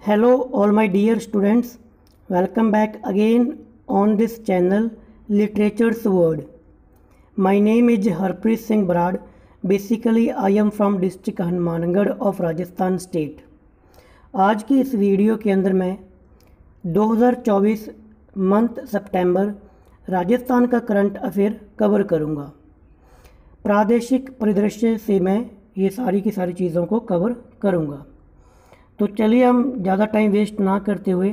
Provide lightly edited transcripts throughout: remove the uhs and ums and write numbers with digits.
Hello all my dear students, welcome back again on this channel Literature's Word. My name is Harpreet Singh Brad. Basically I am from district Hanumangarh of Rajasthan state. आज की इस video के अंदर मैं 2024 month सितंबर राजस्थान का current affair cover करूँगा। प्रादेशिक परिदृश्य से मैं ये सारी की सारी चीज़ों को कवर करूँगा। तो चलिए हम ज़्यादा टाइम वेस्ट ना करते हुए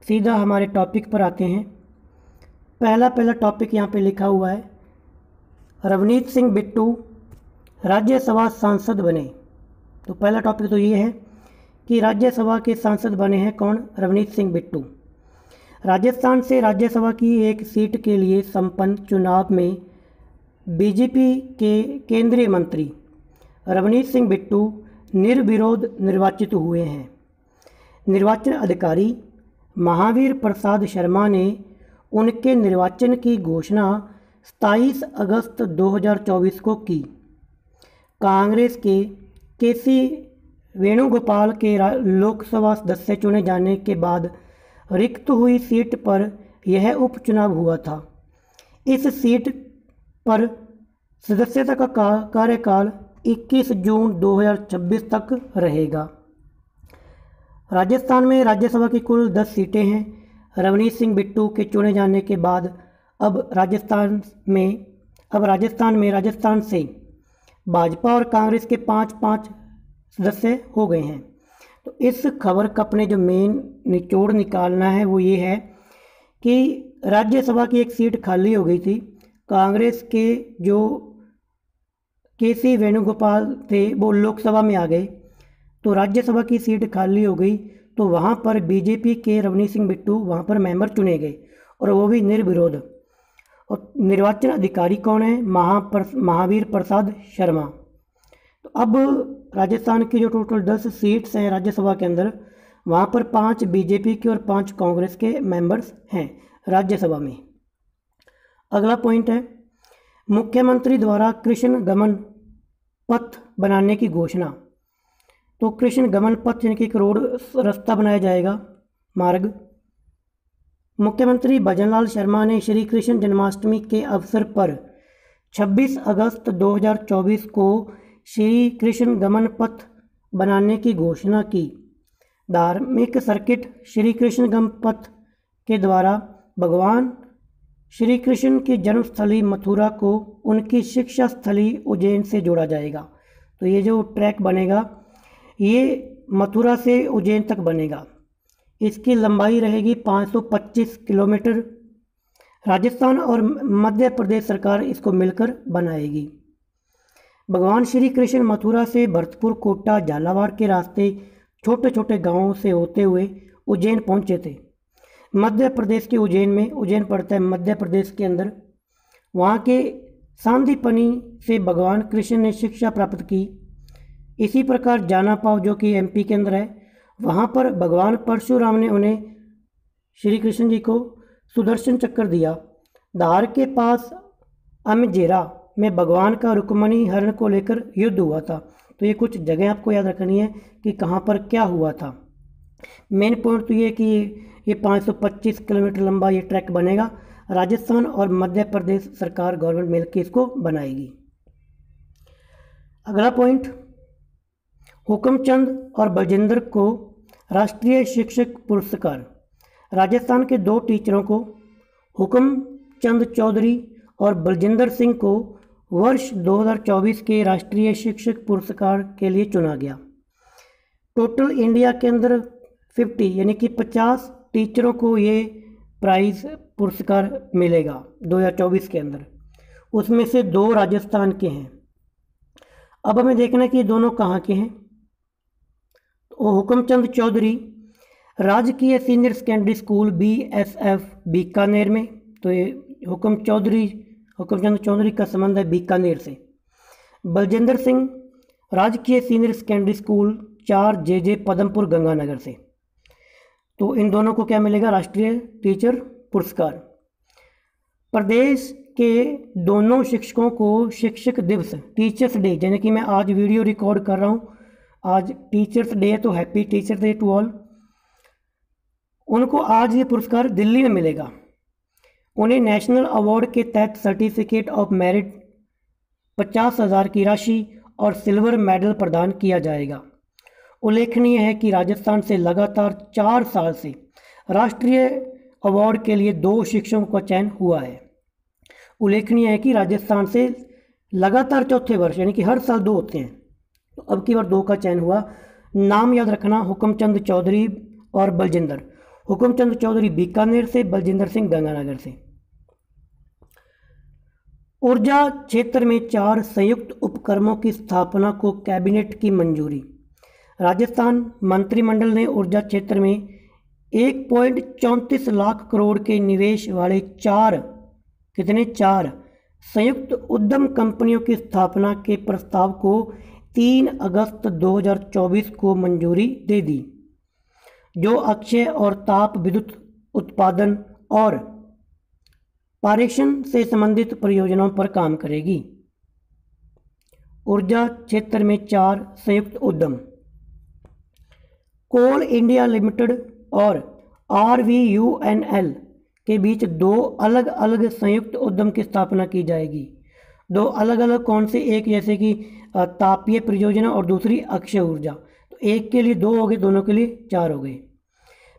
सीधा हमारे टॉपिक पर आते हैं। पहला टॉपिक यहाँ पे लिखा हुआ है, रवनीत सिंह बिट्टू राज्यसभा सांसद बने। तो पहला टॉपिक तो ये है कि राज्यसभा के सांसद बने हैं कौन? रवनीत सिंह बिट्टू। राजस्थान से राज्यसभा की एक सीट के लिए संपन्न चुनाव में बीजेपी के केंद्रीय मंत्री रवनीत सिंह बिट्टू निर्विरोध निर्वाचित हुए हैं। निर्वाचन अधिकारी महावीर प्रसाद शर्मा ने उनके निर्वाचन की घोषणा 27 अगस्त 2024 को की। कांग्रेस के सी वेणुगोपाल के लोकसभा सदस्य चुने जाने के बाद रिक्त हुई सीट पर यह उपचुनाव हुआ था। इस सीट पर सदस्यता का कार्यकाल 21 जून 2026 तक रहेगा। राजस्थान में राज्यसभा की कुल 10 सीटें हैं। रवनीत सिंह बिट्टू के चुने जाने के बाद अब राजस्थान से भाजपा और कांग्रेस के 5 सदस्य हो गए हैं। तो इस खबर का अपने जो मेन निचोड़ निकालना है वो ये है कि राज्यसभा की एक सीट खाली हो गई थी। कांग्रेस के जो के.सी. वेणुगोपाल थे वो लोकसभा में आ गए, तो राज्यसभा की सीट खाली हो गई। तो वहाँ पर बीजेपी के रवनीत सिंह बिट्टू वहाँ पर मेंबर चुने गए और वो भी निर्विरोध। और निर्वाचन अधिकारी कौन है? महावीर प्रसाद शर्मा। तो अब राजस्थान की जो टोटल 10 सीट्स हैं राज्यसभा के अंदर, वहाँ पर 5 बीजेपी के और 5 कांग्रेस के मेंबर्स हैं राज्यसभा में। अगला पॉइंट है, मुख्यमंत्री द्वारा कृष्ण गमन पथ बनाने की घोषणा। तो कृष्ण गमन पथ यानी कि एक रोड रास्ता बनाया जाएगा, मार्ग। मुख्यमंत्री भजनलाल शर्मा ने श्री कृष्ण जन्माष्टमी के अवसर पर 26 अगस्त 2024 को श्री कृष्ण गमन पथ बनाने की घोषणा की। धार्मिक सर्किट श्री कृष्ण गमन पथ के द्वारा भगवान श्री कृष्ण की जन्मस्थली मथुरा को उनकी शिक्षा स्थली उज्जैन से जोड़ा जाएगा। तो ये जो ट्रैक बनेगा ये मथुरा से उज्जैन तक बनेगा। इसकी लंबाई रहेगी 525 किलोमीटर। राजस्थान और मध्य प्रदेश सरकार इसको मिलकर बनाएगी। भगवान श्री कृष्ण मथुरा से भरतपुर, कोटा, झालावाड़ के रास्ते छोटे छोटे गांवों से होते हुए उज्जैन पहुंचे थे। मध्य प्रदेश के उज्जैन में, उज्जैन पड़ता है मध्य प्रदेश के अंदर, वहाँ के सांदीपनी से भगवान कृष्ण ने शिक्षा प्राप्त की। इसी प्रकार जानापाव जो कि एमपी के अंदर है, वहाँ पर भगवान परशुराम ने उन्हें श्री कृष्ण जी को सुदर्शन चक्र दिया। धार के पास अमजेरा में भगवान का रुक्मणी हरण को लेकर युद्ध हुआ था। तो ये कुछ जगह आपको याद रखनी है कि कहाँ पर क्या हुआ था। मेन पॉइंट तो ये कि ये 525 किलोमीटर लंबा ये ट्रैक बनेगा। राजस्थान और मध्य प्रदेश सरकार गवर्नमेंट मिलकर इसको बनाएगी। अगला पॉइंट, हुक्मचंद और बलजिंदर को राष्ट्रीय शिक्षक पुरस्कार। राजस्थान के 2 टीचरों को, हुक्मचंद चौधरी और बलजिंदर सिंह को वर्ष 2024 के राष्ट्रीय शिक्षक पुरस्कार के लिए चुना गया। टोटल इंडिया के अंदर 50 यानी कि 50 टीचरों को ये प्राइज़ पुरस्कार मिलेगा 2024 के अंदर। उसमें से 2 राजस्थान के हैं। अब हमें देखना है कि दोनों कहाँ के हैं। तो हुक्मचंद चौधरी राजकीय senior secondary school BSF Bikaner में। तो ये हुक्मचंद चौधरी का संबंध है बीकानेर से। बलजिंदर सिंह राजकीय senior secondary school 4 JJ Padampur Ganganagar से। तो इन दोनों को क्या मिलेगा? राष्ट्रीय टीचर पुरस्कार। प्रदेश के दोनों शिक्षकों को शिक्षक दिवस, टीचर्स डे, यानी कि मैं आज वीडियो रिकॉर्ड कर रहा हूँ, आज टीचर्स डे है तो happy teachers day to all. उनको आज ये पुरस्कार दिल्ली में मिलेगा। उन्हें नेशनल अवार्ड के तहत सर्टिफिकेट ऑफ मेरिट 50,000 की राशि और सिल्वर मेडल प्रदान किया जाएगा। उल्लेखनीय है कि राजस्थान से लगातार 4 साल से राष्ट्रीय अवार्ड के लिए 2 शिक्षकों का चयन हुआ है। उल्लेखनीय है कि राजस्थान से लगातार चौथे वर्ष यानी कि हर साल 2 होते हैं, तो अब की बार 2 का चयन हुआ। नाम याद रखना, हुक्मचंद चौधरी और बलजिंदर। हुक्मचंद चौधरी बीकानेर से, बलजिंदर सिंह गंगानगर से। ऊर्जा क्षेत्र में 4 संयुक्त उपक्रमों की स्थापना को कैबिनेट की मंजूरी। राजस्थान मंत्रिमंडल ने ऊर्जा क्षेत्र में 1.34 लाख करोड़ के निवेश वाले 4 संयुक्त उद्यम कंपनियों की स्थापना के प्रस्ताव को 3 अगस्त 2024 को मंजूरी दे दी, जो अक्षय और ताप विद्युत उत्पादन और पारेषण से संबंधित परियोजनाओं पर काम करेगी। ऊर्जा क्षेत्र में 4 संयुक्त उद्यम। कोल इंडिया लिमिटेड और RVUNL के बीच 2 अलग अलग संयुक्त उद्यम की स्थापना की जाएगी। 2 अलग अलग कौन से? एक जैसे कि तापीय परियोजना और दूसरी अक्षय ऊर्जा। तो एक के लिए 2 हो गए, दोनों के लिए 4 हो गए।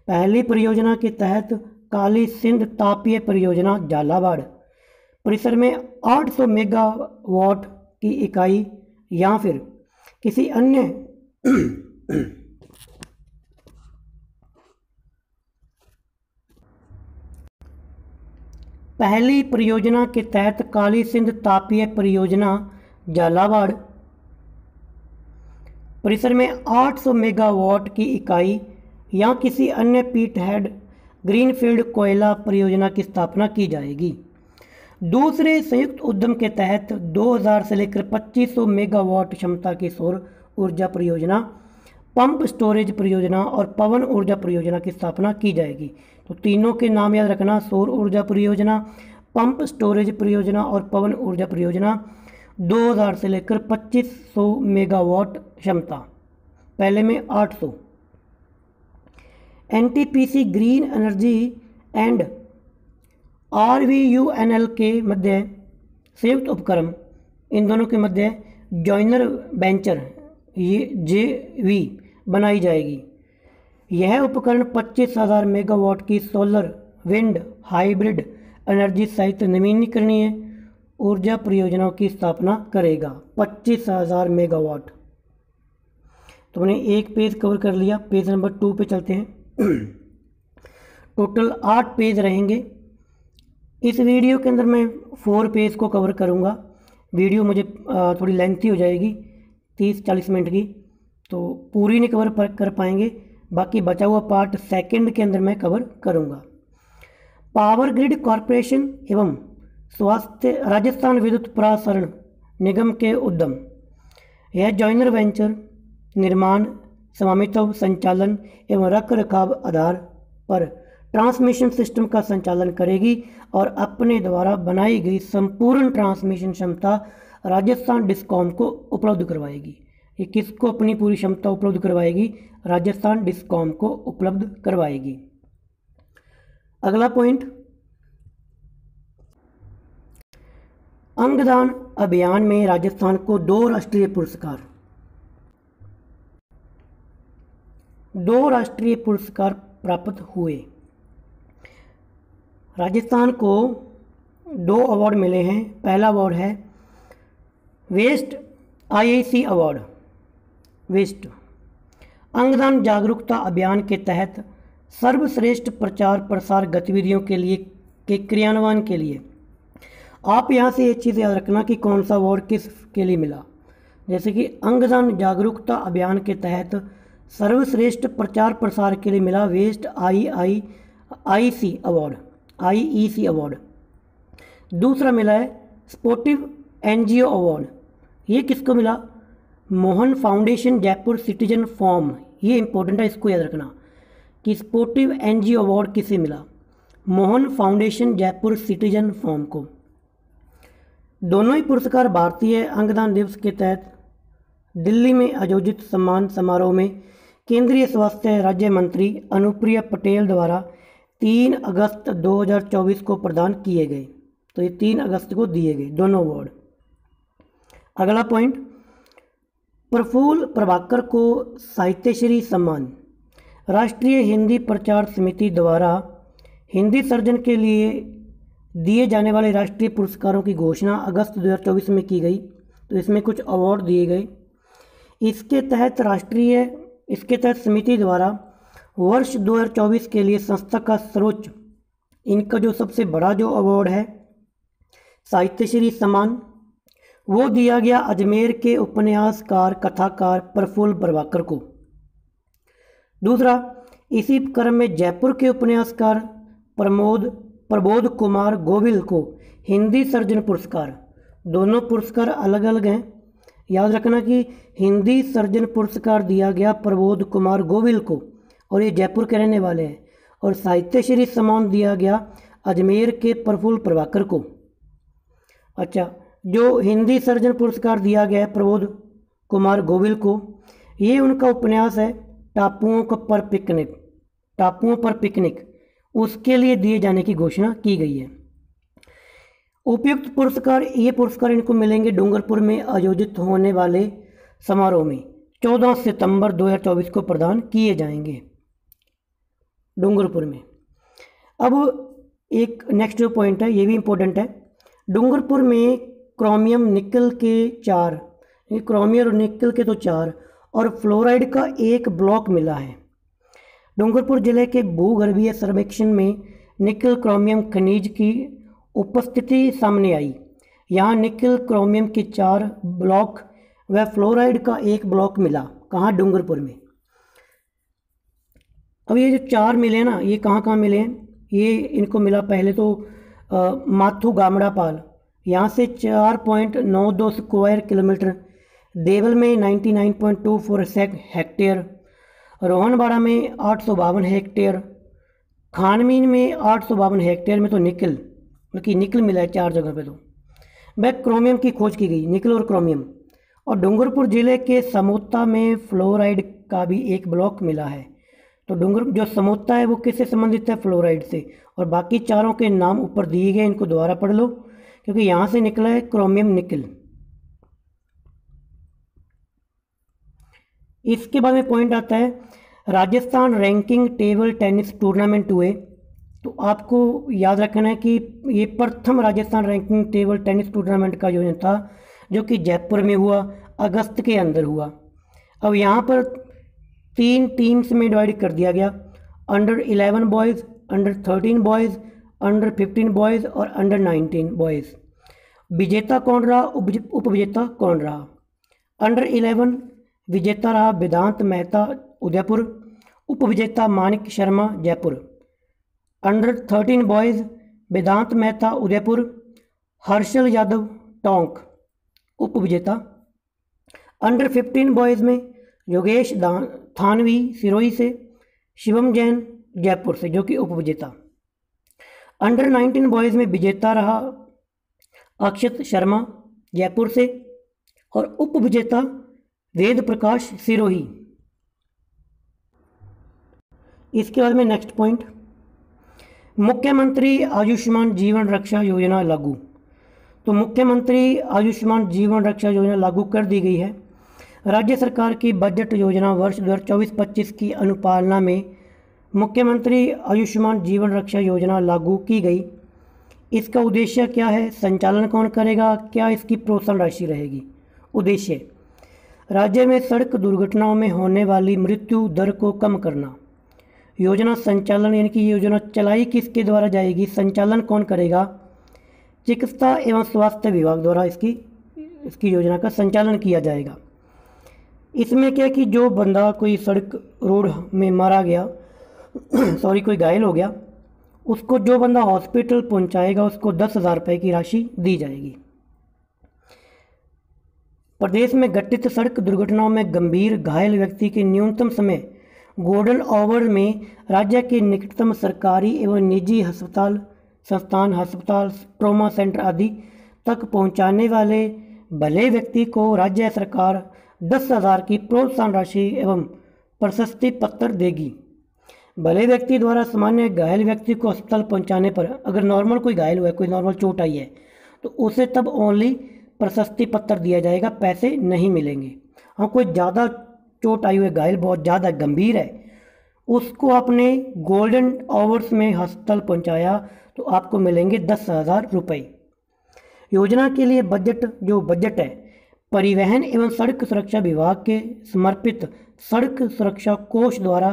पहली परियोजना के तहत काली सिंध तापीय परियोजना झालावाड़ परिसर में 800 मेगावाट की इकाई या फिर किसी अन्य पहली परियोजना के तहत काली सिंध तापीय परियोजना झालावाड़ परिसर में 800 मेगावाट की इकाई या किसी अन्य पीट हेड ग्रीनफील्ड कोयला परियोजना की स्थापना की जाएगी। दूसरे संयुक्त उद्यम के तहत 2000 से लेकर 2500 मेगावाट क्षमता की सौर ऊर्जा परियोजना, पंप स्टोरेज परियोजना और पवन ऊर्जा परियोजना की स्थापना की जाएगी। तो तीनों के नाम याद रखना, सौर ऊर्जा परियोजना, पंप स्टोरेज परियोजना और पवन ऊर्जा परियोजना। 2000 से लेकर 2500 मेगावाट क्षमता, पहले में 800। NTPC green energy and RVUNL के मध्य संयुक्त उपक्रम, इन दोनों के मध्य जॉइनर वेंचर ये JV बनाई जाएगी। यह उपकरण 25,000 मेगावाट की सोलर, विंड, हाइब्रिड एनर्जी सहित नवीनीकरणीय ऊर्जा परियोजनाओं की स्थापना करेगा। 25,000 मेगावाट। तो हमने एक पेज कवर कर लिया। पेज नंबर 2 पे चलते हैं। टोटल 8 पेज रहेंगे। इस वीडियो के अंदर मैं 4 पेज को कवर करूँगा। वीडियो मुझे थोड़ी लेंथी हो जाएगी, 30-40 मिनट की, तो पूरी नहीं कवर कर पाएंगे। बाकी बचा हुआ पार्ट सेकंड के अंदर मैं कवर करूँगा। पावर ग्रिड कॉरपोरेशन एवं स्वास्थ्य राजस्थान विद्युत प्रसारण निगम के उद्यम, यह जॉइनर वेंचर निर्माण, स्वामित्व, संचालन एवं रख रखाव आधार पर ट्रांसमिशन सिस्टम का संचालन करेगी और अपने द्वारा बनाई गई संपूर्ण ट्रांसमिशन क्षमता राजस्थान डिस्कॉम को उपलब्ध करवाएगी। ये किसको अपनी पूरी क्षमता उपलब्ध करवाएगी? राजस्थान डिस्कॉम को उपलब्ध करवाएगी। अगला पॉइंट, अंगदान अभियान में राजस्थान को 2 राष्ट्रीय पुरस्कार। 2 राष्ट्रीय पुरस्कार प्राप्त हुए। राजस्थान को 2 अवार्ड मिले हैं। पहला अवार्ड है वेस्ट IIC अवार्ड। वेस्ट अंगदान जागरूकता अभियान के तहत सर्वश्रेष्ठ प्रचार प्रसार गतिविधियों के क्रियान्वयन के लिए। आप यहाँ से एक चीज़ याद रखना कि कौन सा अवार्ड किस के लिए मिला। जैसे कि अंगदान जागरूकता अभियान के तहत सर्वश्रेष्ठ प्रचार प्रसार के लिए मिला वेस्ट IEC अवार्ड। दूसरा मिला है स्पोर्टिव NGO अवार्ड। ये किसको मिला? Mohan foundation Jaipur citizen form. ये इंपॉर्टेंट है, इसको याद रखना कि स्पोर्टिव NGO अवार्ड किसे मिला? Mohan foundation Jaipur citizen form को। दोनों ही पुरस्कार भारतीय अंगदान दिवस के तहत दिल्ली में आयोजित सम्मान समारोह में केंद्रीय स्वास्थ्य राज्य मंत्री अनुप्रिया पटेल द्वारा 3 अगस्त 2024 को प्रदान किए गए। तो ये 3 अगस्त को दिए गए दोनों अवार्ड। अगला पॉइंट, प्रफुल्ल प्रभाकर को साहित्यश्री सम्मान। राष्ट्रीय हिंदी प्रचार समिति द्वारा हिंदी सर्जन के लिए दिए जाने वाले राष्ट्रीय पुरस्कारों की घोषणा अगस्त 2024 में की गई। तो इसमें कुछ अवार्ड दिए गए। इसके तहत समिति द्वारा वर्ष 2024 के लिए संस्था का सर्वोच्च, इनका जो सबसे बड़ा जो अवार्ड है साहित्यश्री सम्मान, वो दिया गया अजमेर के उपन्यासकार कथाकार प्रफुल्ल प्रभाकर को। दूसरा, इसी क्रम में जयपुर के उपन्यासकार प्रबोध कुमार गोविल को हिंदी सर्जन पुरस्कार, दोनों पुरस्कार अलग अलग हैं, याद रखना कि हिंदी सर्जन पुरस्कार दिया गया प्रबोध कुमार गोविल को और ये जयपुर के रहने वाले हैं, और साहित्यश्री सम्मान दिया गया अजमेर के प्रफुल्ल प्रभाकर को। अच्छा, जो हिंदी सर्जन पुरस्कार दिया गया है प्रबोध कुमार गोविल को, ये उनका उपन्यास है टापुओं पर पिकनिक, उसके लिए दिए जाने की घोषणा की गई है। उपयुक्त पुरस्कार, ये पुरस्कार इनको मिलेंगे डूंगरपुर में आयोजित होने वाले समारोह में 14 सितंबर 2024 को प्रदान किए जाएंगे डूंगरपुर में। अब एक नेक्स्ट जो पॉइंट है ये भी इम्पोर्टेंट है। डूंगरपुर में क्रोमियम और निकल के तो 4 और फ्लोराइड का 1 ब्लॉक मिला है। डूंगरपुर जिले के भूगर्भीय सर्वेक्षण में निकल क्रोमियम खनिज की उपस्थिति सामने आई। यहाँ निकल क्रोमियम के 4 ब्लॉक व फ्लोराइड का 1 ब्लॉक मिला। कहाँ? डूंगरपुर में। अब ये जो 4 मिले ना, ये कहाँ मिले हैं? ये इनको मिला पहले तो माथू गामड़ा पाल, यहाँ से 4.92 स्क्वायर किलोमीटर, देवल में 99.24 हेक्टेयर, रोहनबाड़ा में 852 हेक्टेयर, खानमीन में 852 हेक्टेयर में तो निकल मिला है 4 जगह पे। तो वह क्रोमियम की खोज की गई, निकल और क्रोमियम। और डूंगरपुर जिले के समोता में फ्लोराइड का भी 1 ब्लॉक मिला है। तो जो समोता है वो किससे संबंधित है? फ्लोराइड से। और बाकी चारों के नाम ऊपर दिए गए, इनको दोबारा पढ़ लो क्योंकि यहाँ से निकला है क्रोमियम निकल। इसके बाद में पॉइंट आता है Rajasthan ranking table tennis tournament हुए। तो आपको याद रखना है कि ये प्रथम Rajasthan ranking table tennis tournament का आयोजन था जो कि जयपुर में हुआ, अगस्त के अंदर हुआ। अब यहाँ पर 3 टीम्स में डिवाइड कर दिया गया, under 11 boys, under 13 boys, under 15 boys और अंडर 19 बॉयज़। विजेता कौन रहा, उपविजेता कौन रहा? अंडर 11 विजेता रहा वेदांत मेहता उदयपुर, उपविजेता मानिक शर्मा जयपुर। अंडर 13 बॉयज़ वेदांत मेहता उदयपुर, हर्षल यादव टोंक उपविजेता। अंडर 15 बॉयज़ में योगेश थानवी सिरोही से, शिवम जैन जयपुर से जो कि उपविजेता। अंडर 19 बॉयज़ में विजेता रहा अक्षत शर्मा जयपुर से और उपविजेता वेद प्रकाश सिरोही। इसके बाद में नेक्स्ट पॉइंट, मुख्यमंत्री आयुष्मान जीवन रक्षा योजना लागू। तो मुख्यमंत्री आयुष्मान जीवन रक्षा योजना लागू कर दी गई है। राज्य सरकार की बजट योजना वर्ष 2024-25 की अनुपालना में मुख्यमंत्री आयुष्मान जीवन रक्षा योजना लागू की गई। इसका उद्देश्य क्या है? संचालन कौन करेगा? क्या इसकी प्रोत्साहन राशि रहेगी? उद्देश्य, राज्य में सड़क दुर्घटनाओं में होने वाली मृत्यु दर को कम करना। योजना संचालन, यानी कि योजना चलाई किसके द्वारा जाएगी, संचालन कौन करेगा? चिकित्सा एवं स्वास्थ्य विभाग द्वारा इसकी योजना का संचालन किया जाएगा। इसमें क्या कि जो बंदा कोई सड़क रोड में मारा गया कोई घायल हो गया, उसको जो बंदा हॉस्पिटल पहुंचाएगा उसको 10,000 रुपये की राशि दी जाएगी। प्रदेश में घटित सड़क दुर्घटनाओं में गंभीर घायल व्यक्ति के न्यूनतम समय गोल्डन आवर में राज्य के निकटतम सरकारी एवं निजी संस्थान, ट्रॉमा सेंटर आदि तक पहुंचाने वाले भले व्यक्ति को राज्य सरकार 10,000 की प्रोत्साहन राशि एवं प्रशस्ति पत्र देगी। भले व्यक्ति द्वारा सामान्य घायल व्यक्ति को अस्पताल पहुंचाने पर, अगर नॉर्मल कोई घायल हुआ है, कोई नॉर्मल चोट आई है, तो उसे तब ओनली प्रशस्ति पत्र दिया जाएगा, पैसे नहीं मिलेंगे। हाँ, कोई ज़्यादा चोट आई हुई है, घायल बहुत ज़्यादा गंभीर है, उसको आपने गोल्डन आवर्स में अस्पताल पहुंचाया तो आपको मिलेंगे 10,000 रुपये। योजना के लिए बजट है परिवहन एवं सड़क सुरक्षा विभाग के समर्पित सड़क सुरक्षा कोष द्वारा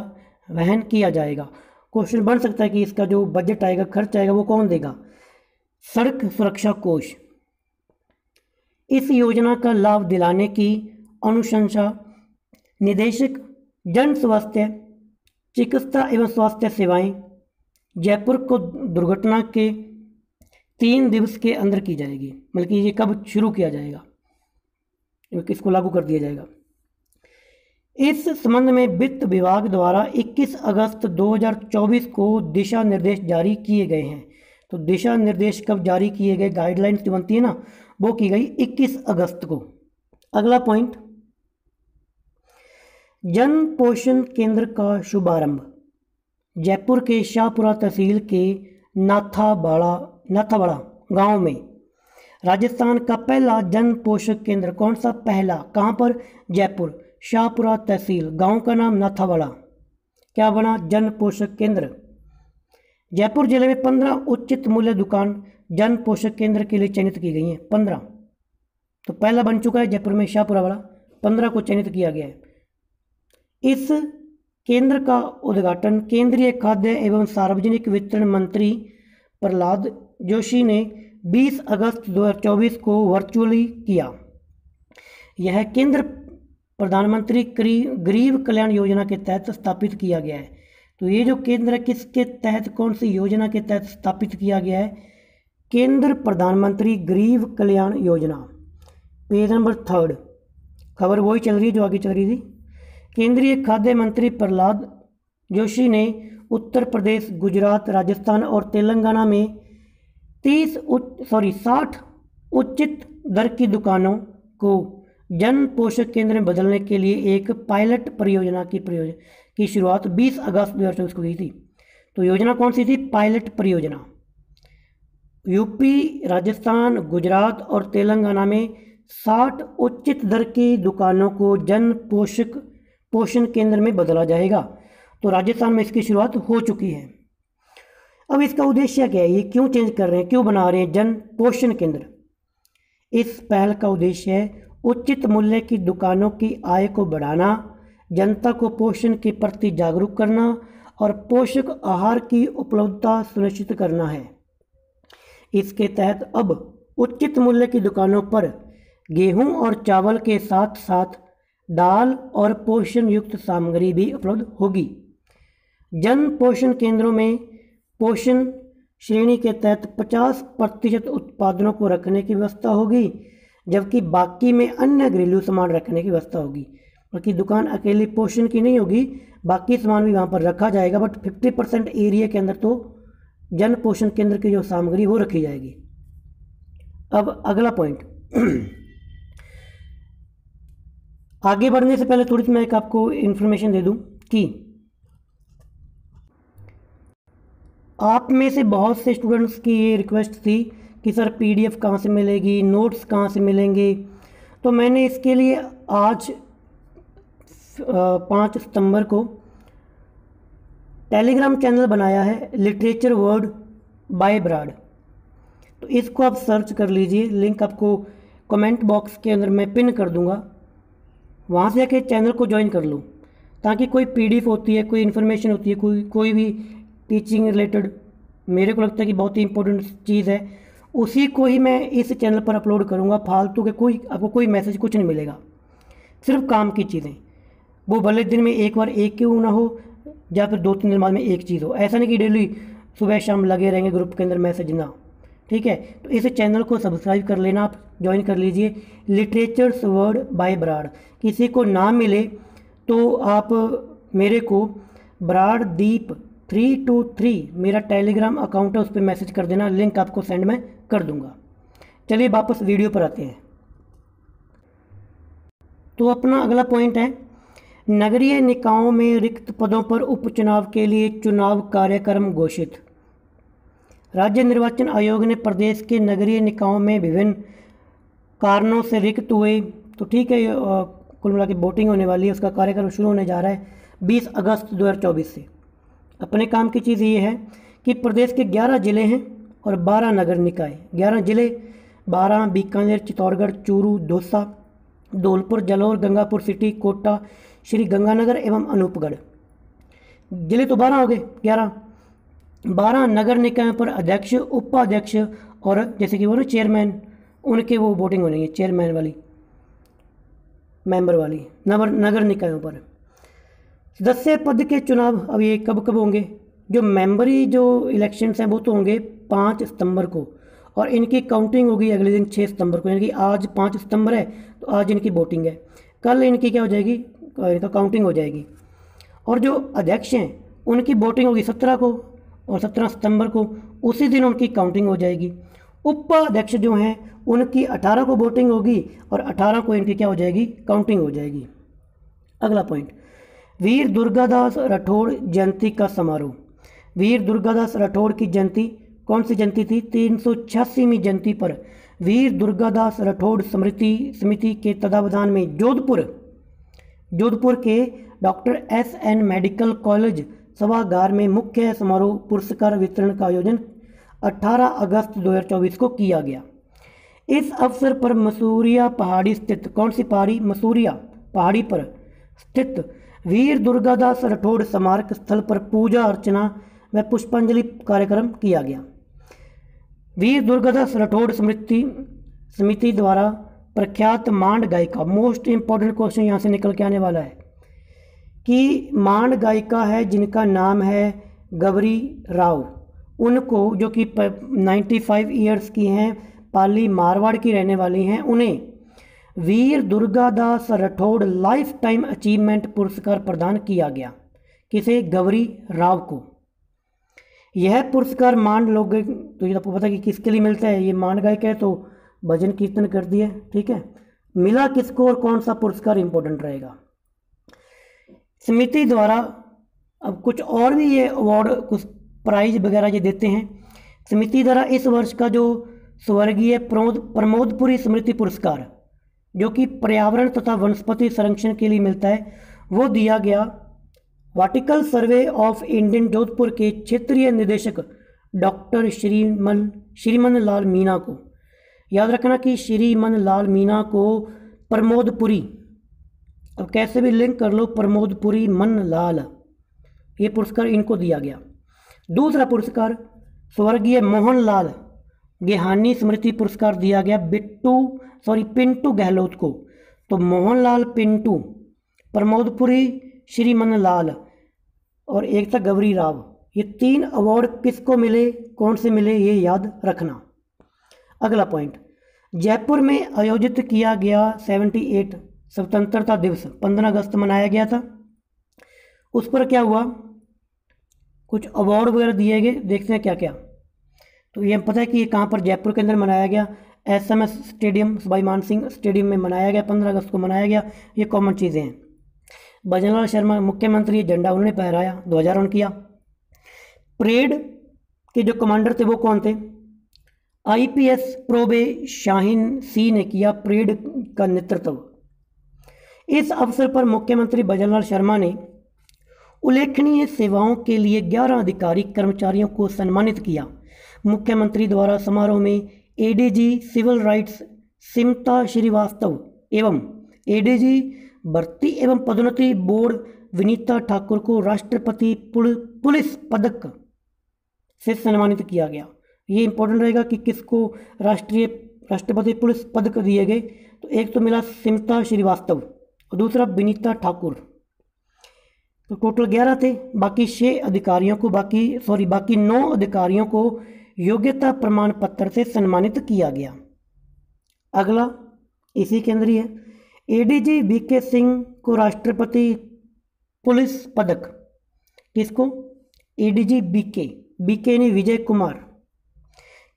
वहन किया जाएगा। क्वेश्चन बन सकता है कि इसका जो बजट आएगा, खर्च आएगा, वो कौन देगा? सड़क सुरक्षा कोष। इस योजना का लाभ दिलाने की अनुशंसा निदेशक जन स्वास्थ्य चिकित्सा एवं स्वास्थ्य सेवाएं जयपुर को दुर्घटना के 3 दिवस के अंदर की जाएगी। मतलब कि ये कब शुरू किया जाएगा, किसको लागू कर दिया जाएगा? इस संबंध में वित्त विभाग द्वारा 21 अगस्त 2024 को दिशा निर्देश जारी किए गए हैं। तो दिशा निर्देश कब जारी किए गए? गाइडलाइंस जो बनती है ना, वो की गई 21 अगस्त को। अगला पॉइंट, जन पोषण केंद्र का शुभारंभ। जयपुर के शाहपुरा तहसील के नाथावाड़ा गांव में राजस्थान का पहला जन पोषक केंद्र। कौन सा पहला? कहाँ पर? जयपुर, शाहपुरा तहसील, गांव का नाम नाथावाड़ा। क्या बना? जन पोषक केंद्र। जयपुर जिले में 15 उचित मूल्य दुकान जन पोषक केंद्र के लिए चयनित की गई हैं। 15, तो पहला बन चुका है जयपुर में शाहपुरा वाला, 15 को चयनित किया गया है। इस केंद्र का उद्घाटन केंद्रीय खाद्य एवं सार्वजनिक वितरण मंत्री प्रहलाद जोशी ने 20 अगस्त 2024 को वर्चुअली किया। यह केंद्र प्रधानमंत्री गरीब कल्याण योजना के तहत स्थापित किया गया है। तो ये जो केंद्र है, किसके तहत, कौन सी योजना के तहत स्थापित किया गया है? केंद्र प्रधानमंत्री गरीब कल्याण योजना। पेज नंबर 3, खबर वही चल रही है जो आगे चल रही थी। केंद्रीय खाद्य मंत्री प्रहलाद जोशी ने उत्तर प्रदेश, गुजरात, राजस्थान और तेलंगाना में 60 उचित दर की दुकानों को जन पोषक केंद्र में बदलने के लिए एक पायलट परियोजना की शुरुआत 20 अगस्त 2024 को की थी। तो योजना कौन सी थी? पायलट परियोजना। यूपी, राजस्थान, गुजरात और तेलंगाना में 60 उचित दर की दुकानों को जन पोषण केंद्र में बदला जाएगा। तो राजस्थान में इसकी शुरुआत हो चुकी है। अब इसका उद्देश्य क्या है? ये क्यों चेंज कर रहे हैं, क्यों बना रहे हैं जन पोषण केंद्र? इस पहल का उद्देश्य है उचित मूल्य की दुकानों की आय को बढ़ाना, जनता को पोषण के प्रति जागरूक करना और पोषक आहार की उपलब्धता सुनिश्चित करना है। इसके तहत अब उचित मूल्य की दुकानों पर गेहूं और चावल के साथ साथ दाल और पोषण युक्त सामग्री भी उपलब्ध होगी। जन पोषण केंद्रों में पोषण श्रेणी के तहत 50% उत्पादनों को रखने की व्यवस्था होगी, जबकि बाकी में अन्य घरेलू सामान रखने की व्यवस्था होगी। बल्कि दुकान अकेली पोषण की नहीं होगी, बाकी सामान भी वहाँ पर रखा जाएगा, बट 50% एरिया के अंदर तो जन पोषण केंद्र की जो सामग्री वो रखी जाएगी। अब अगला पॉइंट, आगे बढ़ने से पहले थोड़ी सी मैं एक आपको इन्फॉर्मेशन दे दूं कि आप में से बहुत से स्टूडेंट्स की ये रिक्वेस्ट थी कि सर PDF कहाँ से मिलेगी, नोट्स कहाँ से मिलेंगे। तो मैंने इसके लिए आज 5 सितंबर को टेलीग्राम चैनल बनाया है, लिटरेचर वर्ड बाय ब्राड। तो इसको आप सर्च कर लीजिए, लिंक आपको कमेंट बॉक्स के अंदर मैं पिन कर दूंगा, वहाँ से आके चैनल को ज्वाइन कर लो, ताकि कोई PDF होती है, कोई इन्फॉर्मेशन होती है, कोई भी टीचिंग रिलेटेड, मेरे को लगता है कि बहुत ही इंपॉर्टेंट चीज़ है, उसी को ही मैं इस चैनल पर अपलोड करूँगा। फालतू के आपको कोई मैसेज कुछ नहीं मिलेगा, सिर्फ काम की चीज़ें, वो भले दिन में एक बार एक क्यों ना हो, या फिर 2-3 दिन बाद में एक चीज़ हो। ऐसा नहीं कि डेली सुबह शाम लगे रहेंगे ग्रुप के अंदर मैसेज ना, ठीक है। तो इस चैनल को सब्सक्राइब कर लेना, आप ज्वाइन कर लीजिए, लिटरेचर्स वर्ड बाय ब्राड। किसी को ना मिले तो आप मेरे को ब्राडदीप 323 मेरा टेलीग्राम अकाउंट है, उस पर मैसेज कर देना, लिंक आपको सेंड मैं कर दूंगा। चलिए वापस वीडियो पर आते हैं। तो अपना अगला पॉइंट है नगरीय निकायों में रिक्त पदों पर उपचुनाव के लिए चुनाव कार्यक्रम घोषित। राज्य निर्वाचन आयोग ने प्रदेश के नगरीय निकायों में विभिन्न कारणों से रिक्त हुए, तो ठीक है, कुल मिला के वोटिंग होने वाली है, उसका कार्यक्रम शुरू होने जा रहा है 20 अगस्त 2024 से। अपने काम की चीज़ ये है कि प्रदेश के 11 ज़िले हैं और 12 नगर निकाय। 11 ज़िले 12 बीकानेर, चित्तौड़गढ़, चूरू, दौसा, धौलपुर, जालौर, गंगापुर सिटी, कोटा, श्री गंगानगर एवं अनूपगढ़। जिले तो 12 हो गए, 11। 12 नगर निकायों पर अध्यक्ष, उपाध्यक्ष और जैसे कि वो ना चेयरमैन, उनके वो वोटिंग होनी है, चेयरमैन वाली, मेंबर वाली नगर निकायों पर। सदस्य पद के चुनाव अब ये कब कब होंगे? जो मेंबरी जो इलेक्शंस हैं वो तो होंगे 5 सितंबर को, और इनकी काउंटिंग होगी अगले दिन 6 सितंबर को। यानी कि आज 5 सितंबर है तो आज इनकी वोटिंग है, कल इनकी क्या हो जाएगी, इनका काउंटिंग हो जाएगी। और जो अध्यक्ष हैं उनकी वोटिंग होगी 17 को, और 17 सितंबर को उसी दिन उनकी काउंटिंग हो जाएगी। उपाध्यक्ष जो हैं उनकी 18 को वोटिंग होगी और 18 को इनकी क्या हो जाएगी, काउंटिंग हो जाएगी। अगला पॉइंट, वीर दुर्गादास राठौड़ जयंती का समारोह। वीर दुर्गादास राठौड़ की जयंती कौन सी जयंती थी? 386वीं जयंती पर वीर दुर्गादास राठौड़ स्मृति समिति के तत्वावधान में जोधपुर के डॉक्टर SN मेडिकल कॉलेज सभागार में मुख्य समारोह पुरस्कार वितरण का आयोजन 18 अगस्त 2024 को किया गया। इस अवसर पर मसूरिया पहाड़ी स्थित, कौन सी पहाड़ी? मसूरिया पहाड़ी पर स्थित वीर दुर्गादास राठौड़ स्मारक स्थल पर पूजा अर्चना व पुष्पांजलि कार्यक्रम किया गया। वीर दुर्गादास राठौड़ स्मृति समिति द्वारा प्रख्यात मांड गायिका, मोस्ट इंपॉर्टेंट क्वेश्चन यहाँ से निकल के आने वाला है कि मांड गायिका है जिनका नाम है गवरी राव, उनको, जो कि 95 ईयर्स की हैं, पाली मारवाड़ की रहने वाली हैं, उन्हें Veer Durgadas Rathore life time achievement पुरस्कार प्रदान किया गया। किसे? गवरी राव को। यह पुरस्कार मांड लोग, तो ये आपको पता है कि किसके लिए मिलता है, ये मांड गायक है तो भजन कीर्तन कर दिया, ठीक है। मिला किसको और कौन सा पुरस्कार इंपॉर्टेंट रहेगा? समिति द्वारा अब कुछ और भी ये अवार्ड, कुछ प्राइज वगैरह ये देते हैं। समिति द्वारा इस वर्ष का जो स्वर्गीय प्रमोदपुरी स्मृति पुरस्कार, जो कि पर्यावरण तथा वनस्पति संरक्षण के लिए मिलता है, वो दिया गया vertical survey of Indian Jodhpur के क्षेत्रीय निदेशक डॉक्टर श्रीमन लाल मीणा को। याद रखना कि श्रीमन लाल मीणा को प्रमोदपुरी, अब कैसे भी लिंक कर लो, प्रमोदपुरी मन लाल, ये पुरस्कार इनको दिया गया। दूसरा पुरस्कार स्वर्गीय मोहनलाल गेहानी स्मृति पुरस्कार दिया गया पिंटू गहलोत को। तो मोहनलाल पिंटू, प्रमोदपुरी श्रीमन लाल और एक था गवरी राव, ये 3 अवार्ड किसको मिले, कौन से मिले, ये याद रखना। अगला पॉइंट, जयपुर में आयोजित किया गया 78 स्वतंत्रता दिवस 15 अगस्त मनाया गया था। उस पर क्या हुआ, कुछ अवार्ड वगैरह दिए गए, देखते हैं क्या क्या। तो ये पता है कि ये कहाँ पर, जयपुर के अंदर मनाया गया, SMS स्टेडियम, सवाई मान सिंह स्टेडियम में मनाया गया, 15 अगस्त को मनाया गया। ये कॉमन चीज़ें हैं। भजनलाल शर्मा मुख्यमंत्री, झंडा उन्होंने फहराया, ध्वजारोहण किया। परेड के जो कमांडर थे वो कौन थे? IPS प्रोबे शाहीन सी ने किया परेड का नेतृत्व। इस अवसर पर मुख्यमंत्री भजनलाल शर्मा ने उल्लेखनीय सेवाओं के लिए 11 अधिकारी कर्मचारियों को सम्मानित किया। मुख्यमंत्री द्वारा समारोह में ADG civil rights Smita Srivastava एवं ADG भर्ती एवं पदोन्नति बोर्ड विनीता ठाकुर को राष्ट्रपति पुलिस पदक से सम्मानित किया गया। ये इंपॉर्टेंट रहेगा कि किसको राष्ट्रपति पुलिस पदक दिए गए। तो एक तो मिला सिमता श्रीवास्तव और दूसरा विनीता ठाकुर। तो टोटल 11 थे। बाकी 6 अधिकारियों को बाकी 9 अधिकारियों को योग्यता प्रमाण पत्र से सम्मानित किया गया। अगला इसी के अंदर ही है, ADG VK सिंह को राष्ट्रपति पुलिस पदक। किसको? ADG BK ने विजय कुमार।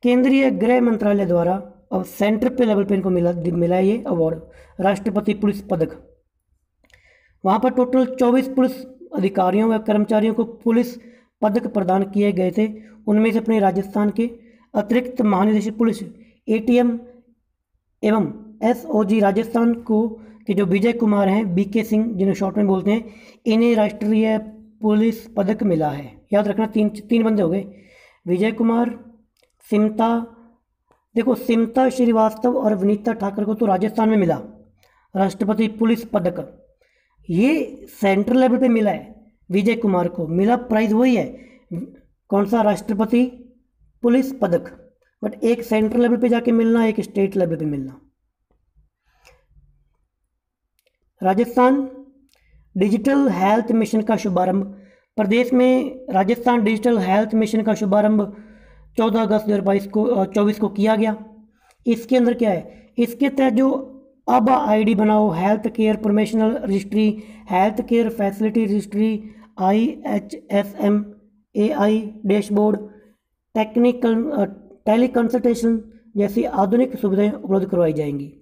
केंद्रीय गृह मंत्रालय द्वारा अब सेंटर पे लेवल पे इनको मिला ये अवार्ड, राष्ट्रपति पुलिस पदक। वहाँ पर टोटल 24 पुलिस अधिकारियों व कर्मचारियों को पुलिस पदक प्रदान किए गए थे। उनमें से अपने राजस्थान के अतिरिक्त महानिदेशक पुलिस एटीएम एवं एसओजी राजस्थान को के जो विजय कुमार हैं, बीके सिंह जिन्हें शॉर्ट में बोलते हैं, इन्हें राष्ट्रीय पुलिस पदक मिला है। याद रखना, तीन बंदे हो गए, विजय कुमार, सिमता, देखो सिमता श्रीवास्तव और विनीता ठाकर को तो राजस्थान में मिला राष्ट्रपति पुलिस पदक, ये सेंट्रल लेवल पे मिला है। विजय कुमार को मिला प्राइज वही है, कौन सा, राष्ट्रपति पुलिस पदक, बट एक सेंट्रल लेवल पे जाके मिलना, एक स्टेट लेवल पे मिलना। राजस्थान डिजिटल हेल्थ मिशन का शुभारंभ, प्रदेश में राजस्थान डिजिटल हेल्थ मिशन का शुभारंभ 14 अगस्त 2024 को किया गया। इसके अंदर क्या है, इसके तहत जो आबा आईडी बनाओ, health care professional registry, health care facility registry, IHSM, AI dashboard, technical teleconsultation जैसी आधुनिक सुविधाएं उपलब्ध करवाई जाएंगी।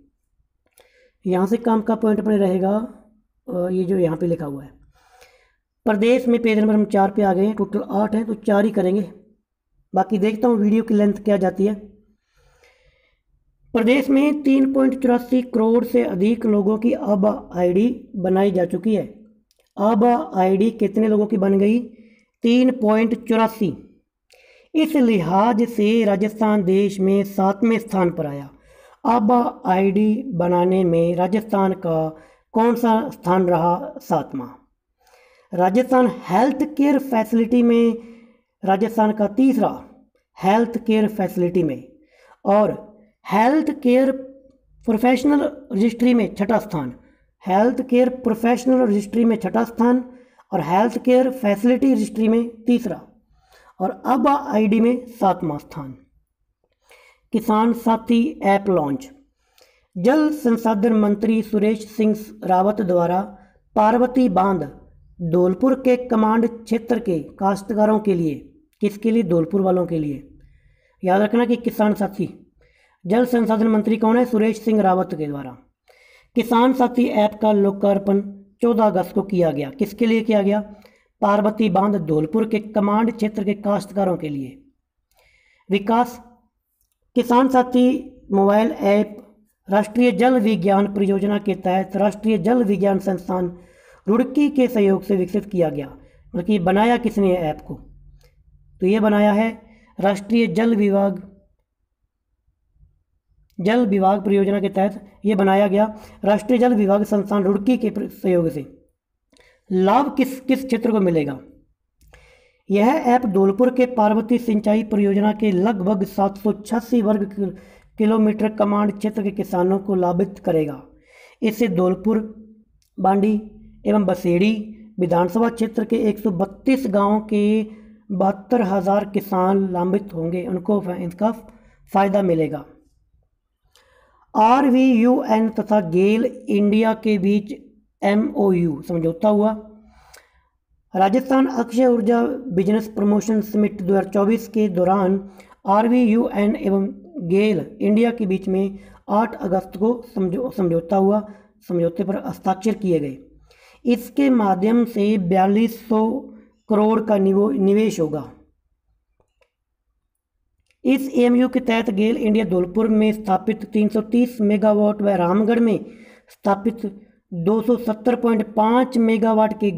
यहाँ से काम का पॉइंट अपने रहेगा, ये जो यहाँ पे लिखा हुआ है, प्रदेश में पेज नंबर हम 4 पे आ गए हैं, टोटल 8 हैं तो 4 ही करेंगे, बाकी देखता हूँ वीडियो की लेंथ क्या जाती है। प्रदेश में 3.84 करोड़ से अधिक लोगों की आबा आईडी बनाई जा चुकी है। आबा आईडी कितने लोगों की बन गई, 3.84। इस लिहाज से राजस्थान देश में 7वें स्थान पर आया। आबा आईडी बनाने में राजस्थान का कौन सा स्थान रहा, 7वां। राजस्थान हेल्थ केयर फैसिलिटी में राजस्थान का 3रा हेल्थ केयर फैसिलिटी में, और हेल्थ केयर प्रोफेशनल रजिस्ट्री में 6ठा स्थान, हेल्थ केयर प्रोफेशनल रजिस्ट्री में 6ठा स्थान, और हेल्थ केयर फैसिलिटी रजिस्ट्री में 3रा, और आबा आईडी में 7वां स्थान। किसान साथी ऐप लॉन्च, जल संसाधन मंत्री सुरेश सिंह रावत द्वारा पार्वती बांध धौलपुर के कमांड क्षेत्र के काश्तकारों के लिए, किसके लिए, धौलपुर वालों के लिए, याद रखना कि किसान साथी, जल संसाधन मंत्री कौन है, सुरेश सिंह रावत के द्वारा किसान साथी ऐप का लोकार्पण 14 अगस्त को किया गया। किसके लिए किया गया, पार्वती बांध धौलपुर के कमांड क्षेत्र के काश्तकारों के लिए। विकास, किसान साथी मोबाइल ऐप राष्ट्रीय जल विज्ञान परियोजना के तहत राष्ट्रीय जल विज्ञान संस्थान रुड़की के सहयोग से विकसित किया गया। मतलब कि बनाया किसने ऐप को, तो ये बनाया है राष्ट्रीय जल विभाग परियोजना के तहत ये बनाया गया, राष्ट्रीय जल विभाग संस्थान रुड़की के सहयोग से। लाभ किस क्षेत्र को मिलेगा, यह ऐप धौलपुर के पार्वती सिंचाई परियोजना के लगभग 786 वर्ग किलोमीटर कमांड क्षेत्र के किसानों को लाभित करेगा। इससे धौलपुर, बांडी एवं बसेड़ी विधानसभा क्षेत्र के 132 गांवों के 72,000 किसान लाभान्वित होंगे, उनको इसका फायदा मिलेगा। RVUN तथा गेल इंडिया के बीच MOU समझौता हुआ। राजस्थान अक्षय ऊर्जा बिजनेस प्रमोशन समिट 2024 के दौरान RVUN एवं गेल इंडिया के बीच में 8 अगस्त को समझौता हुआ। समझौते पर हस्ताक्षर किए गए। इसके माध्यम से 4200 करोड़ का निवेश होगा। इस MOU के तहत गेल इंडिया धौलपुर में स्थापित 330 मेगावाट व रामगढ़ में स्थापित 270.5 मेगावाट के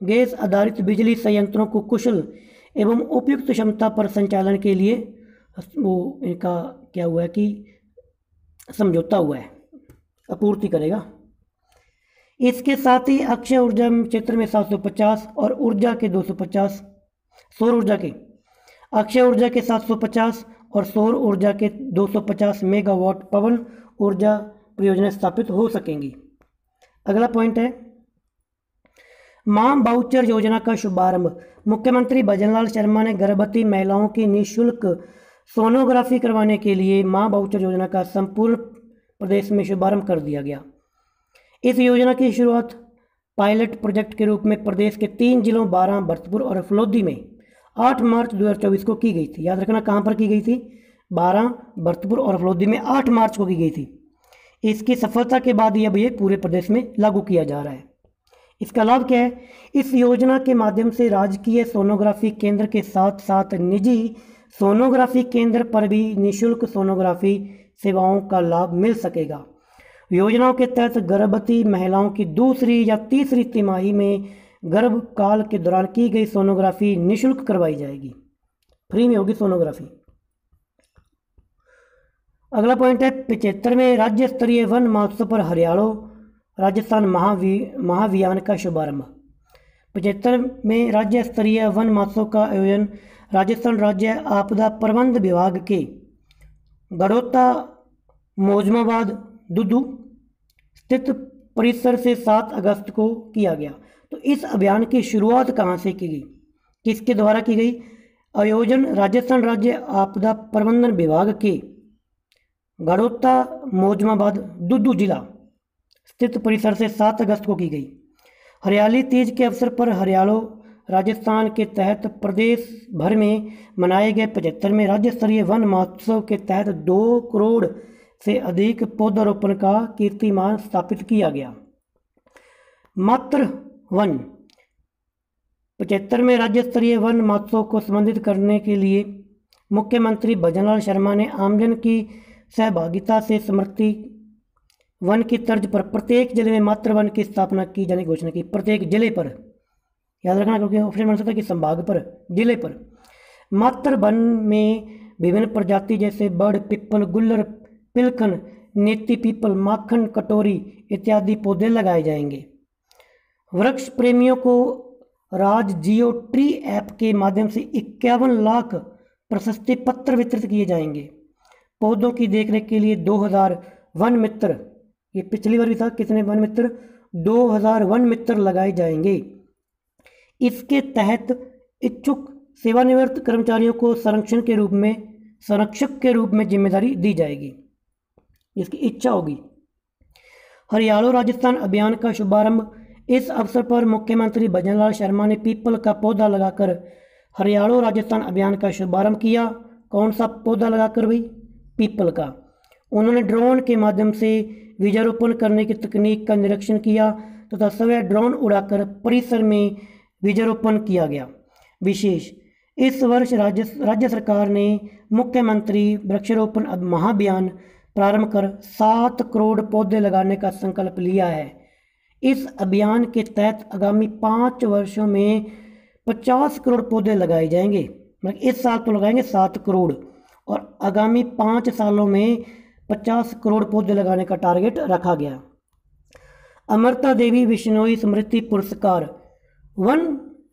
गैस आधारित बिजली संयंत्रों को कुशल एवं उपयुक्त क्षमता पर संचालन के लिए वो इनका क्या हुआ है कि समझौता हुआ है, आपूर्ति करेगा। इसके साथ ही अक्षय ऊर्जा क्षेत्र में 750 और ऊर्जा के 250, सौर ऊर्जा के अक्षय ऊर्जा के 750 और सौर ऊर्जा के 250 मेगावाट पवन ऊर्जा परियोजना स्थापित हो सकेंगी। अगला पॉइंट है मां वाउचर योजना का शुभारंभ। मुख्यमंत्री भजनलाल शर्मा ने गर्भवती महिलाओं की निःशुल्क सोनोग्राफी करवाने के लिए मां वाउचर योजना का संपूर्ण प्रदेश में शुभारंभ कर दिया गया। इस योजना की शुरुआत पायलट प्रोजेक्ट के रूप में प्रदेश के 3 जिलों बारां, भरतपुर और फलोदी में 8 मार्च 2024 को की गई थी। याद रखना कहाँ पर की गई थी, बारां, भरतपुर और फलोदी में 8 मार्च को की गई थी। इसकी सफलता के बाद अब ये पूरे प्रदेश में लागू किया जा रहा है। इसका लाभ क्या है? इस योजना के माध्यम से राजकीय सोनोग्राफी केंद्र के साथ साथ निजी सोनोग्राफी केंद्र पर भी निःशुल्क सोनोग्राफी सेवाओं का लाभ मिल सकेगा। योजनाओं के तहत गर्भवती महिलाओं की दूसरी या तीसरी तिमाही में गर्भकाल के दौरान की गई सोनोग्राफी निःशुल्क करवाई जाएगी, फ्री में होगी सोनोग्राफी। अगला पॉइंट है 75वें राज्य स्तरीय वन महोत्सव पर हरियाणा राजस्थान महाभियान का शुभारंभ। 75 में राज्य स्तरीय वन महोत्सव का आयोजन राजस्थान राज्य आपदा प्रबंधन विभाग के गड़ोता मोजमाबाद दुदू स्थित परिसर से 7 अगस्त को किया गया। तो इस अभियान की शुरुआत कहाँ से की गई, किसके द्वारा की गई? आयोजन राजस्थान राज्य आपदा प्रबंधन विभाग के गड़ोता मोजमाबाद दुदू जिला स्थित परिसर से 7 अगस्त को की गई। हरियाली तीज के अवसर पर हरियाणा राजस्थान के तहत प्रदेश भर में मनाए गए 75वें राज्य स्तरीय वन महोत्सव के तहत 2 करोड़ से अधिक पौधारोपण का कीर्तिमान स्थापित किया गया। मात्र वन 75वें राज्य स्तरीय वन महोत्सव को संबोधित करने के लिए मुख्यमंत्री भजनलाल शर्मा ने आमजन की सहभागिता से समृद्धि वन की तर्ज पर प्रत्येक जिले में मातृ वन की स्थापना की जाने की घोषणा की। प्रत्येक जिले पर, याद रखना क्योंकि ऑप्शन बन सकता है कि संभाग पर, जिले पर। मातृ वन में विभिन्न प्रजाति जैसे बड़, पिप्पल, गुल्लर, पिलखन, नेती पीपल, माखन, कटोरी इत्यादि पौधे लगाए जाएंगे। वृक्ष प्रेमियों को राज जियो ट्री ऐप के माध्यम से 51 लाख प्रशस्ति पत्र वितरित किए जाएंगे। पौधों की देखरेख के लिए 2000 वन मित्र, ये पिछली बार भी था, कितने वन मित्र? 2000 वन मित्र लगाए जाएंगे। इसके तहत इच्छुक सेवानिवृत्त कर्मचारियों को संरक्षक के रूप में जिम्मेदारी दी जाएगी, इसकी इच्छा होगी। हरियाणा राजस्थान अभियान का शुभारंभ। इस अवसर पर मुख्यमंत्री भजनलाल शर्मा ने पीपल का पौधा लगाकर हरियाणा राजस्थान अभियान का शुभारंभ किया। कौन सा पौधा लगाकर भाई? पीपल का। उन्होंने ड्रोन के माध्यम से बीजारोपण करने की तकनीक का निरीक्षण किया तथा स्वयं ड्रोन उड़ाकर परिसर में बीजारोपण किया गया। विशेष, इस वर्ष राज्य सरकार ने मुख्यमंत्री वृक्षारोपण महाअभियान प्रारंभ कर 7 करोड़ पौधे लगाने का संकल्प लिया है। इस अभियान के तहत आगामी 5 वर्षों में 50 करोड़ पौधे लगाए जाएंगे। मतलब इस साल तो लगाएंगे 7 करोड़ और आगामी 5 सालों में 50 करोड़ पौधे लगाने का टारगेट रखा गया। अमृता देवी बिश्नोई स्मृति पुरस्कार। वन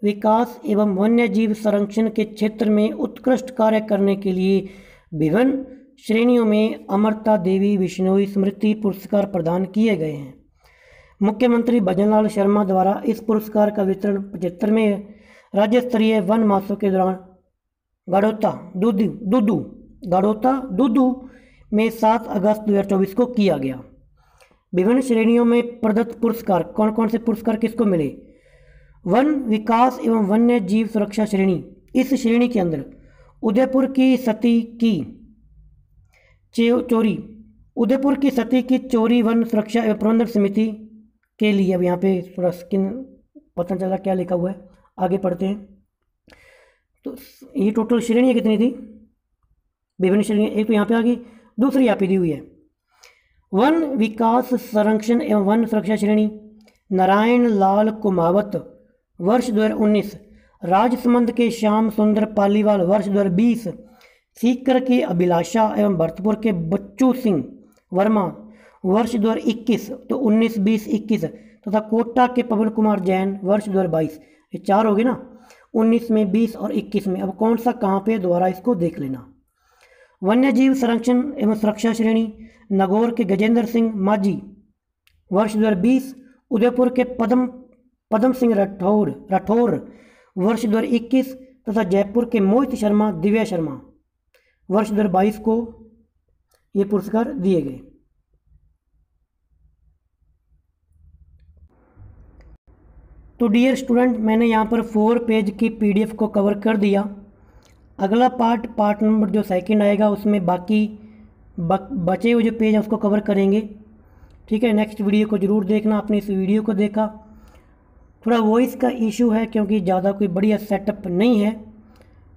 विकास एवं वन्य जीव संरक्षण के क्षेत्र में उत्कृष्ट कार्य करने के लिए विभिन्न श्रेणियों में अमृता देवी बिश्नोई स्मृति पुरस्कार प्रदान किए गए हैं। मुख्यमंत्री भजनलाल शर्मा द्वारा इस पुरस्कार का वितरण 75वें राज्य स्तरीय वन महोत्सव के दौरान गड़ोता दुदू में 7 अगस्त 2024 को किया गया। विभिन्न श्रेणियों में प्रदत्त पुरस्कार, कौन कौन से पुरस्कार किसको मिले? वन विकास एवं वन्य जीव सुरक्षा श्रेणी। इस श्रेणी के अंदर उदयपुर की सती की चोरी वन सुरक्षा एवं प्रबंधन समिति के लिए, अब यहाँ पे थोड़ा स्किन पता चला क्या लिखा हुआ है, आगे पढ़ते हैं। तो ये टोटल श्रेणियाँ कितनी थी? विभिन्न श्रेणियाँ, एक तो यहाँ पे आ गई, दूसरी यहाँ पे दी हुई है वन विकास संरक्षण एवं वन सुरक्षा श्रेणी। नारायण लाल कुमावत वर्ष 2019। राजसमंद के श्याम सुंदर पालीवाल वर्ष 2020। सीकर के अभिलाषा एवं भरतपुर के बच्चू सिंह वर्मा वर्ष 2021, तो 19, 20, 21 तथा कोटा के पवन कुमार जैन वर्ष 2022। ये 4 हो गए ना, 19 में, 20 और 21 में। अब कौन सा कहाँ पे दोबारा इसको देख लेना। वन्य जीव संरक्षण एवं सुरक्षा श्रेणी। नगौर के गजेंद्र सिंह माझी वर्ष 2020। उदयपुर के पदम सिंह राठौर वर्ष 2021 तथा जयपुर के मोहित शर्मा दिव्या शर्मा वर्ष 2022 को ये पुरस्कार दिए गए। तो डियर स्टूडेंट, मैंने यहाँ पर 4 पेज की PDF को कवर कर दिया। अगला पार्ट नंबर जो 2 आएगा उसमें बाकी बचे हुए जो पेज है उसको कवर करेंगे। ठीक है, नेक्स्ट वीडियो को ज़रूर देखना। आपने इस वीडियो को देखा थोड़ा वॉइस का इशू है क्योंकि ज़्यादा कोई बढ़िया सेटअप नहीं है,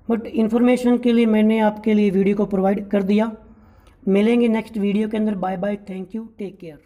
बट इन्फॉर्मेशन के लिए मैंने आपके लिए वीडियो को प्रोवाइड कर दिया। मिलेंगे नेक्स्ट वीडियो के अंदर। Bye bye, thank you, take care.